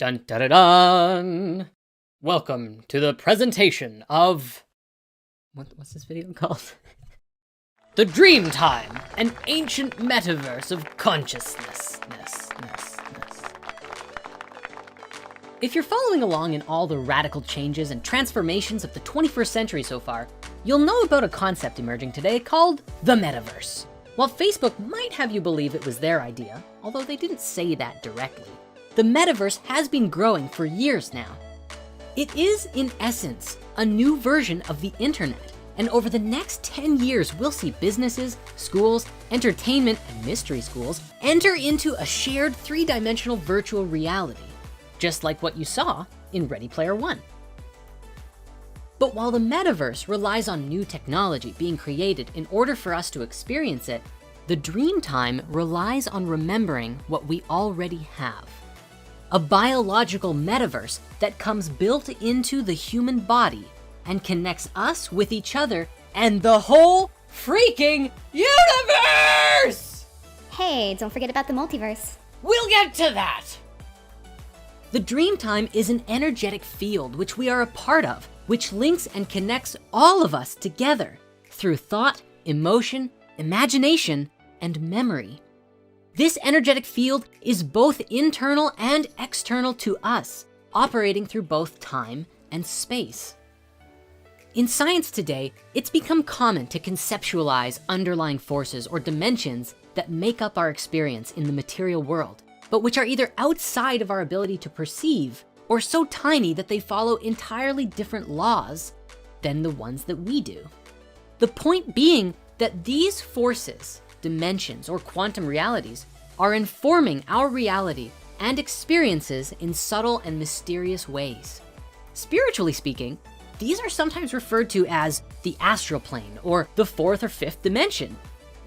Dun dun dun dun! Welcome to the presentation of... What's this video called? The Dreamtime, an ancient metaverse of consciousness. If you're following along in all the radical changes and transformations of the 21st century so far, you'll know about a concept emerging today called the Metaverse. While Facebook might have you believe it was their idea, although they didn't say that directly, the Metaverse has been growing for years now. It is, in essence, a new version of the internet. And over the next 10 years, we'll see businesses, schools, entertainment, and mystery schools enter into a shared three-dimensional virtual reality, just like what you saw in Ready Player One. But while the Metaverse relies on new technology being created in order for us to experience it, the Dreamtime relies on remembering what we already have. A biological metaverse that comes built into the human body and connects us with each other and the whole freaking universe! Hey, don't forget about the multiverse. We'll get to that! The Dreamtime is an energetic field which we are a part of, which links and connects all of us together through thought, emotion, imagination, and memory. This energetic field is both internal and external to us, operating through both time and space. In science today, it's become common to conceptualize underlying forces or dimensions that make up our experience in the material world, but which are either outside of our ability to perceive or so tiny that they follow entirely different laws than the ones that we do. The point being that these forces, dimensions, or quantum realities are informing our reality and experiences in subtle and mysterious ways. Spiritually speaking, these are sometimes referred to as the astral plane or the fourth or fifth dimension.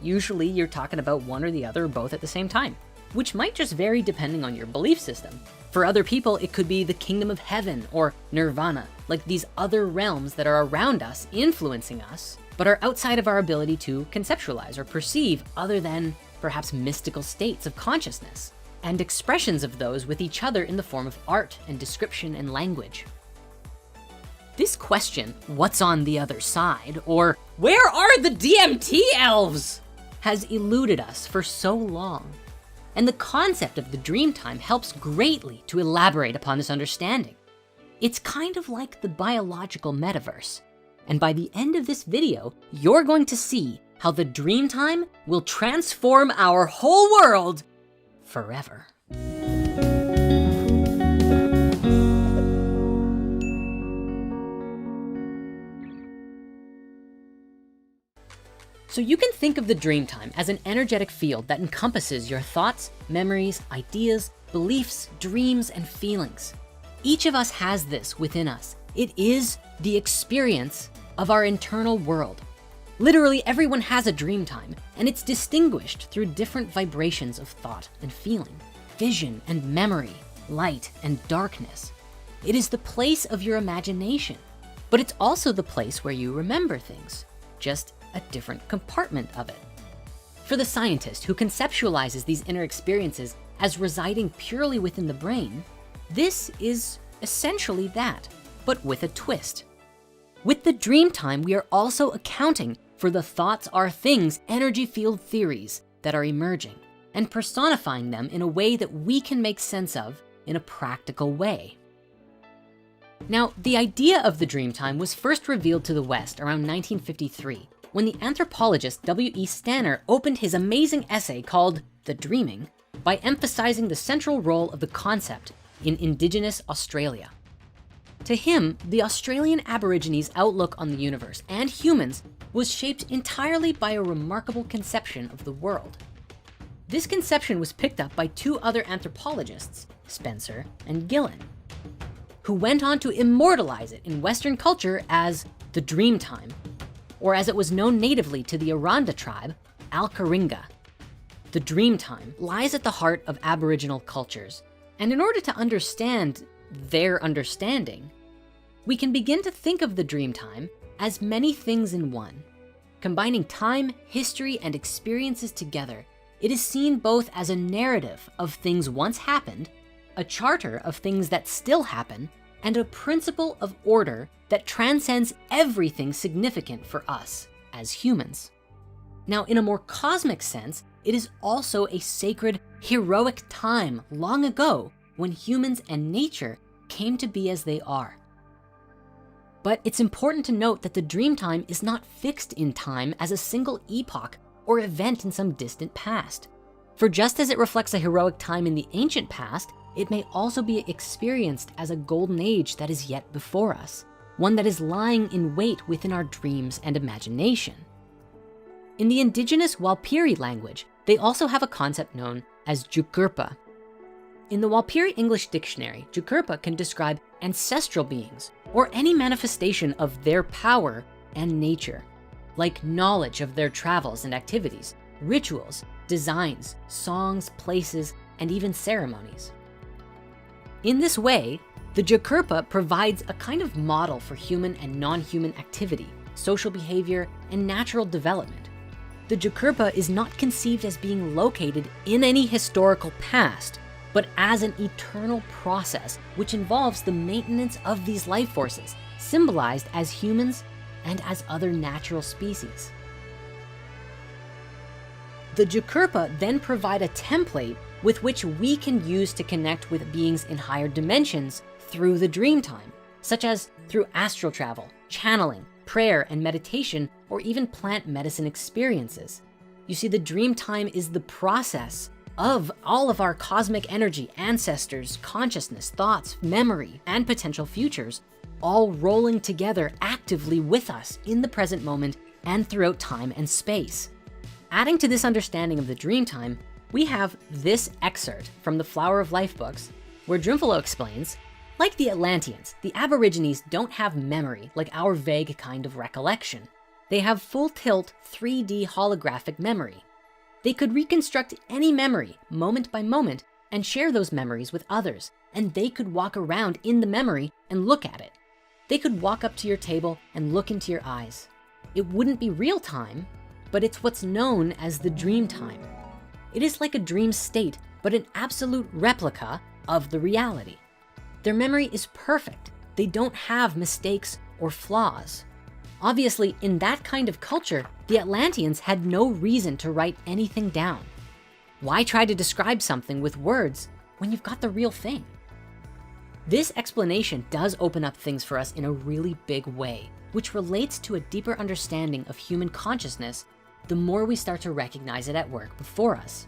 Usually you're talking about one or the other or both at the same time, which might just vary depending on your belief system. For other people, it could be the kingdom of heaven or nirvana, like these other realms that are around us, influencing us, but are outside of our ability to conceptualize or perceive other than perhaps mystical states of consciousness and expressions of those with each other in the form of art and description and language. This question, what's on the other side, or where are the DMT elves, has eluded us for so long. And the concept of the Dreamtime helps greatly to elaborate upon this understanding. It's kind of like the biological metaverse. And by the end of this video, you're going to see how the Dreamtime will transform our whole world forever. So you can think of the Dreamtime as an energetic field that encompasses your thoughts, memories, ideas, beliefs, dreams, and feelings. Each of us has this within us. It is the experience of our internal world. Literally everyone has a Dreamtime, and it's distinguished through different vibrations of thought and feeling, vision and memory, light and darkness. It is the place of your imagination, but it's also the place where you remember things, just a different compartment of it. For the scientist who conceptualizes these inner experiences as residing purely within the brain, this is essentially that, but with a twist. With the Dreamtime, we are also accounting for the thoughts are things energy field theories that are emerging and personifying them in a way that we can make sense of in a practical way. Now, the idea of the Dreamtime was first revealed to the West around 1953, when the anthropologist W.E. Stanner opened his amazing essay called The Dreaming by emphasizing the central role of the concept in Indigenous Australia. To him, the Australian Aborigines' outlook on the universe and humans was shaped entirely by a remarkable conception of the world. This conception was picked up by two other anthropologists, Spencer and Gillen, who went on to immortalize it in Western culture as the Dreamtime, or as it was known natively to the Aranda tribe, Al-Karinga. The Dreamtime lies at the heart of Aboriginal cultures, and in order to understand their understanding, we can begin to think of the Dreamtime as many things in one. Combining time, history, and experiences together, it is seen both as a narrative of things once happened a charter of things that still happen, and a principle of order that transcends everything significant for us as humans. Now, in a more cosmic sense, it is also a sacred, heroic time long ago when humans and nature came to be as they are. But it's important to note that the Dreamtime is not fixed in time as a single epoch or event in some distant past. For just as it reflects a heroic time in the ancient past, it may also be experienced as a golden age that is yet before us, one that is lying in wait within our dreams and imagination. In the indigenous Walpiri language, they also have a concept known as Jukurpa. In the Walpiri English dictionary, Jukurpa can describe ancestral beings or any manifestation of their power and nature, like knowledge of their travels and activities, rituals, designs, songs, places, and even ceremonies. In this way, the Jukurpa provides a kind of model for human and non-human activity, social behavior, and natural development. The Jukurpa is not conceived as being located in any historical past, but as an eternal process which involves the maintenance of these life forces, symbolized as humans and as other natural species. The Jukurpa then provide a template with which we can use to connect with beings in higher dimensions through the Dreamtime, such as through astral travel, channeling, prayer and meditation, or even plant medicine experiences. You see, the Dreamtime is the process of all of our cosmic energy, ancestors, consciousness, thoughts, memory, and potential futures, all rolling together actively with us in the present moment and throughout time and space. Adding to this understanding of the Dreamtime, we have this excerpt from the Flower of Life books, where Drunvalo explains, like the Atlanteans, the Aborigines don't have memory like our vague kind of recollection. They have full tilt 3D holographic memory. They could reconstruct any memory moment by moment and share those memories with others, and they could walk around in the memory and look at it. They could walk up to your table and look into your eyes. It wouldn't be real time, but it's what's known as the Dreamtime. It is like a dream state, but an absolute replica of the reality. Their memory is perfect. They don't have mistakes or flaws. Obviously, in that kind of culture, the Atlanteans had no reason to write anything down. Why try to describe something with words when you've got the real thing? This explanation does open up things for us in a really big way, which relates to a deeper understanding of human consciousness the more we start to recognize it at work before us.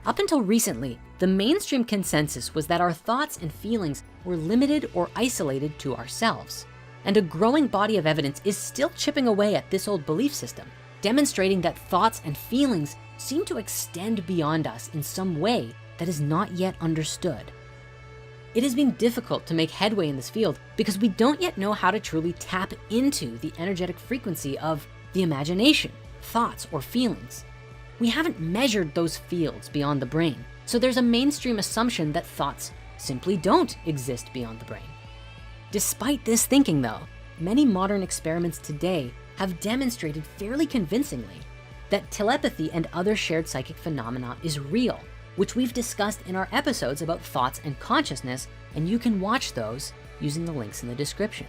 Up until recently, the mainstream consensus was that our thoughts and feelings were limited or isolated to ourselves. And a growing body of evidence is still chipping away at this old belief system, demonstrating that thoughts and feelings seem to extend beyond us in some way that is not yet understood. It has been difficult to make headway in this field because we don't yet know how to truly tap into the energetic frequency of the imagination, thoughts, or feelings. We haven't measured those fields beyond the brain, so there's a mainstream assumption that thoughts simply don't exist beyond the brain. Despite this thinking though, many modern experiments today have demonstrated fairly convincingly that telepathy and other shared psychic phenomena is real, which we've discussed in our episodes about thoughts and consciousness, and you can watch those using the links in the description.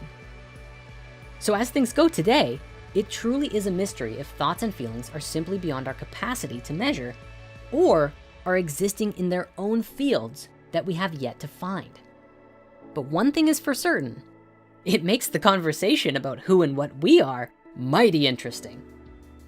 So as things go today, it truly is a mystery if thoughts and feelings are simply beyond our capacity to measure or are existing in their own fields that we have yet to find. But one thing is for certain, it makes the conversation about who and what we are mighty interesting.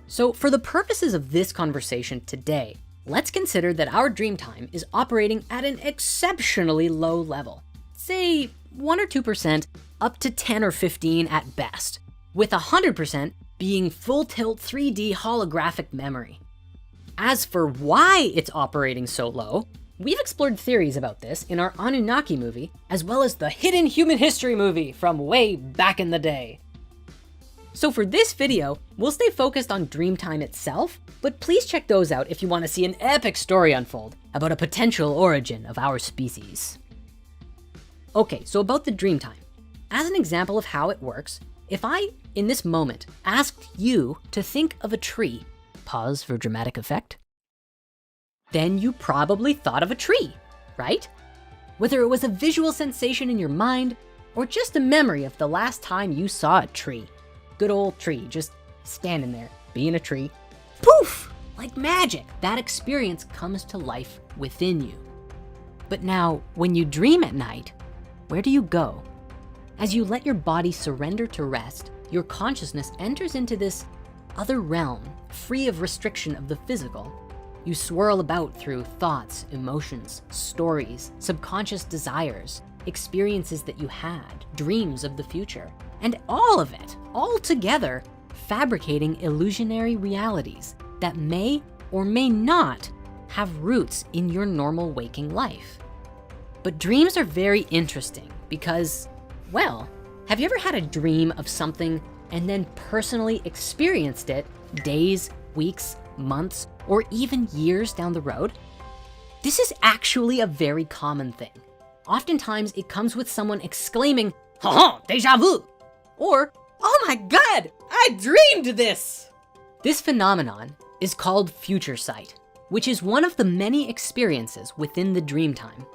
So for the purposes of this conversation today, let's consider that our Dreamtime is operating at an exceptionally low level, say 1 or 2% up to 10 or 15 at best, with 100% being full tilt 3D holographic memory. As for why it's operating so low, we've explored theories about this in our Anunnaki movie, as well as the Hidden Human History movie from way back in the day. So for this video, we'll stay focused on Dreamtime itself, but please check those out if you want to see an epic story unfold about a potential origin of our species. Okay, so about the Dreamtime. As an example of how it works, if I, in this moment, asked you to think of a tree, pause for dramatic effect, then you probably thought of a tree, right? Whether it was a visual sensation in your mind or just a memory of the last time you saw a tree. Good old tree, just standing there, being a tree. Poof, like magic, that experience comes to life within you. But now, when you dream at night, where do you go? As you let your body surrender to rest, your consciousness enters into this other realm, free of restriction of the physical. You swirl about through thoughts, emotions, stories, subconscious desires, experiences that you had, dreams of the future, and all of it, all together, fabricating illusionary realities that may or may not have roots in your normal waking life. But dreams are very interesting because, well, have you ever had a dream of something and then personally experienced it days, weeks, months, or even years down the road? This is actually a very common thing. Oftentimes it comes with someone exclaiming, "Ha, deja vu," or, "Oh my God, I dreamed this." This phenomenon is called future sight, which is one of the many experiences within the dream time.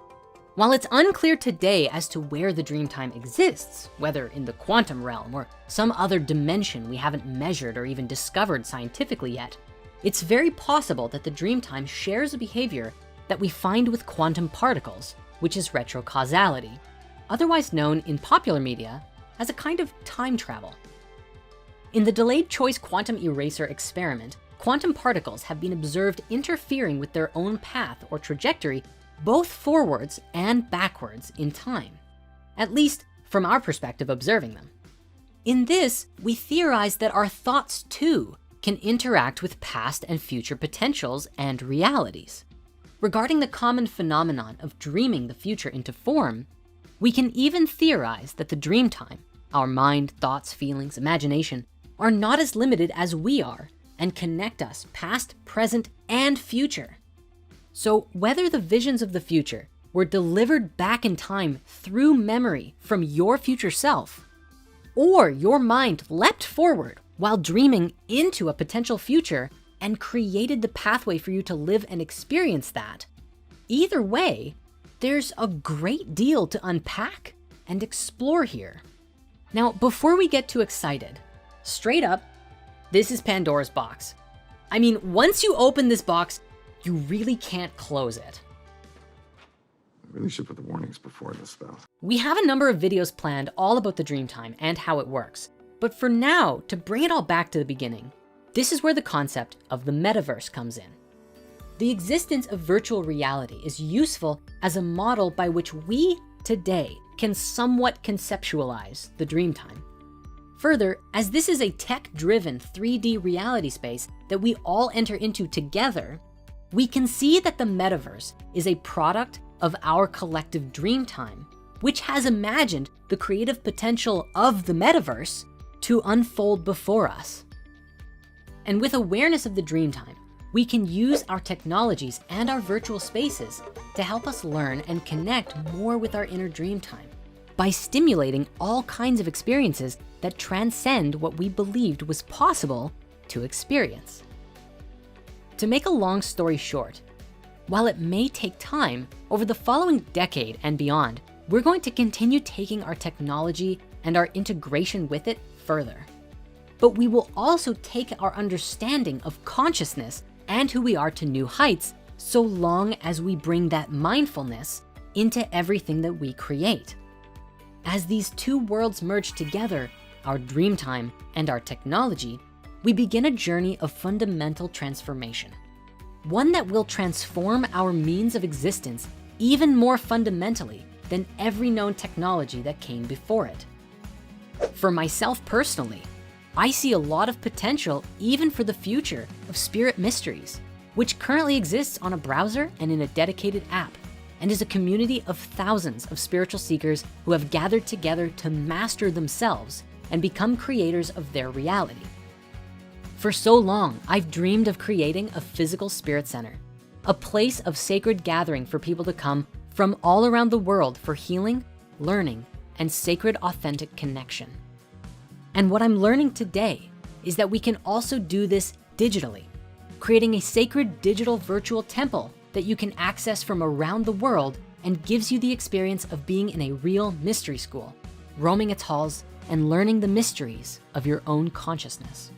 While it's unclear today as to where the dream time exists, whether in the quantum realm or some other dimension we haven't measured or even discovered scientifically yet, it's very possible that the dream time shares a behavior that we find with quantum particles, which is retrocausality, otherwise known in popular media as a kind of time travel. In the delayed choice quantum eraser experiment, quantum particles have been observed interfering with their own path or trajectory, both forwards and backwards in time, at least from our perspective observing them. In this, we theorize that our thoughts too can interact with past and future potentials and realities. Regarding the common phenomenon of dreaming the future into form, we can even theorize that the dream time, our mind, thoughts, feelings, imagination, are not as limited as we are and connect us past, present, and future. So whether the visions of the future were delivered back in time through memory from your future self, or your mind leapt forward while dreaming into a potential future and created the pathway for you to live and experience that, either way, there's a great deal to unpack and explore here. Now, before we get too excited, straight up, this is Pandora's box. I mean, once you open this box, you really can't close it. I really should put the warnings before this, though. We have a number of videos planned all about the dream time and how it works. But for now, to bring it all back to the beginning, this is where the concept of the metaverse comes in. The existence of virtual reality is useful as a model by which we today can somewhat conceptualize the dream time. Further, as this is a tech-driven 3D reality space that we all enter into together, we can see that the metaverse is a product of our collective dream time, which has imagined the creative potential of the metaverse to unfold before us. And with awareness of the dream time, we can use our technologies and our virtual spaces to help us learn and connect more with our inner dream time by stimulating all kinds of experiences that transcend what we believed was possible to experience. To make a long story short, while it may take time, over the following decade and beyond, we're going to continue taking our technology and our integration with it further. But we will also take our understanding of consciousness and who we are to new heights, so long as we bring that mindfulness into everything that we create. As these two worlds merge together, our dream time and our technology, we begin a journey of fundamental transformation. One that will transform our means of existence even more fundamentally than every known technology that came before it. For myself personally, I see a lot of potential even for the future of spirit mysteries, which currently exists on a browser and in a dedicated app, and is a community of thousands of spiritual seekers who have gathered together to master themselves and become creators of their reality. For so long, I've dreamed of creating a physical spirit center, a place of sacred gathering for people to come from all around the world for healing, learning, and sacred authentic connection. And what I'm learning today is that we can also do this digitally, creating a sacred digital virtual temple that you can access from around the world and gives you the experience of being in a real mystery school, roaming its halls and learning the mysteries of your own consciousness.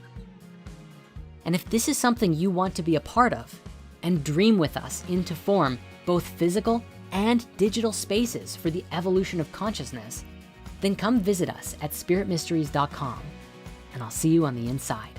And if this is something you want to be a part of and dream with us into form both physical and digital spaces for the evolution of consciousness, then come visit us at spiritmysteries.com and I'll see you on the inside.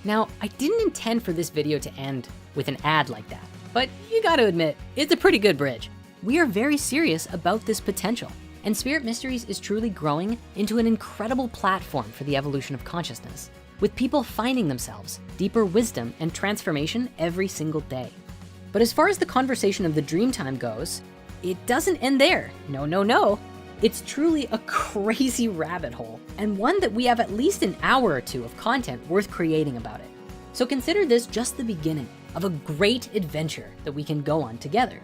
Now, I didn't intend for this video to end with an ad like that, but you gotta admit, it's a pretty good bridge. We are very serious about this potential, and Spirit Mysteries is truly growing into an incredible platform for the evolution of consciousness, with people finding themselves deeper wisdom and transformation every single day. But as far as the conversation of the Dreamtime goes, it doesn't end there. No. It's truly a crazy rabbit hole, and one that we have at least an hour or two of content worth creating about it. So consider this just the beginning of a great adventure that we can go on together.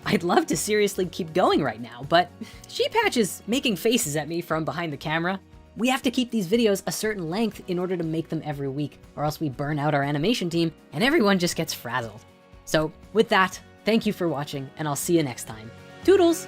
I'd love to seriously keep going right now, but Sheephatch is making faces at me from behind the camera. We have to keep these videos a certain length in order to make them every week, or else we burn out our animation team and everyone just gets frazzled. So with that, thank you for watching, and I'll see you next time. Toodles!